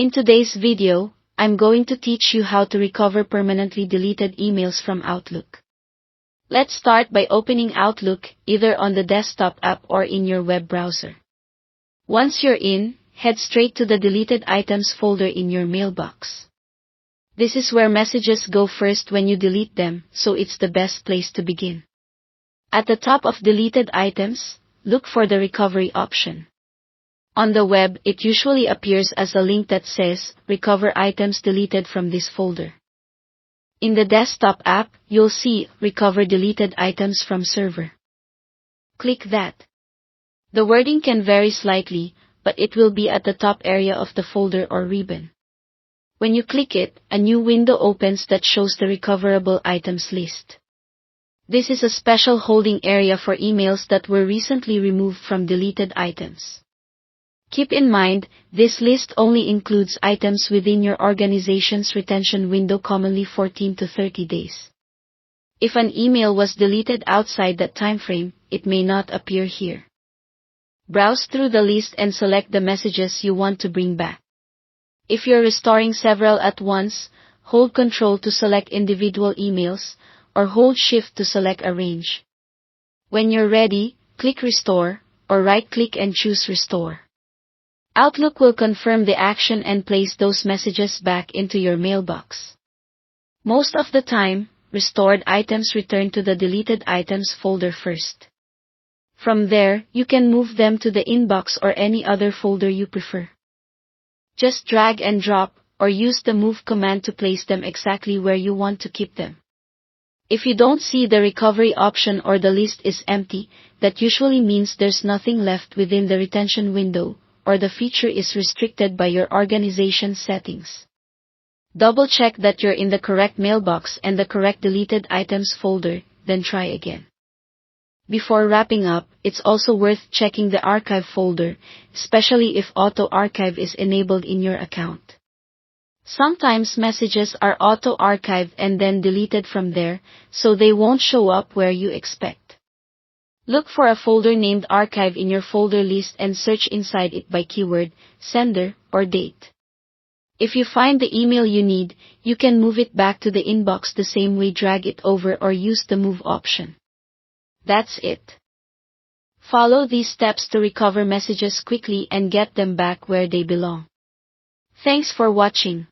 In today's video, I'm going to teach you how to recover permanently deleted emails from Outlook. Let's start by opening Outlook, either on the desktop app or in your web browser. Once you're in, head straight to the deleted items folder in your mailbox. This is where messages go first when you delete them, so it's the best place to begin. At the top of deleted items, look for the recovery option. On the web, it usually appears as a link that says, Recover items deleted from this folder. In the desktop app, you'll see, Recover deleted items from server. Click that. The wording can vary slightly, but it will be at the top area of the folder or ribbon. When you click it, a new window opens that shows the recoverable items list. This is a special holding area for emails that were recently removed from deleted items. Keep in mind, this list only includes items within your organization's retention window, commonly 14 to 30 days. If an email was deleted outside that timeframe, it may not appear here. Browse through the list and select the messages you want to bring back. If you're restoring several at once, hold Ctrl to select individual emails, or hold Shift to select Arrange. When you're ready, click Restore, or right-click and choose Restore. Outlook will confirm the action and place those messages back into your mailbox. Most of the time, restored items return to the deleted items folder first. From there, you can move them to the inbox or any other folder you prefer. Just drag and drop, or use the Move command to place them exactly where you want to keep them. If you don't see the recovery option or the list is empty, that usually means there's nothing left within the retention window, or the feature is restricted by your organization's settings. Double-check that you're in the correct mailbox and the correct deleted items folder, then try again. Before wrapping up, it's also worth checking the archive folder, especially if auto-archive is enabled in your account. Sometimes messages are auto-archived and then deleted from there, so they won't show up where you expect. Look for a folder named Archive in your folder list and search inside it by keyword, sender, or date. If you find the email you need, you can move it back to the inbox the same way, drag it over or use the Move option. That's it. Follow these steps to recover messages quickly and get them back where they belong. Thanks for watching.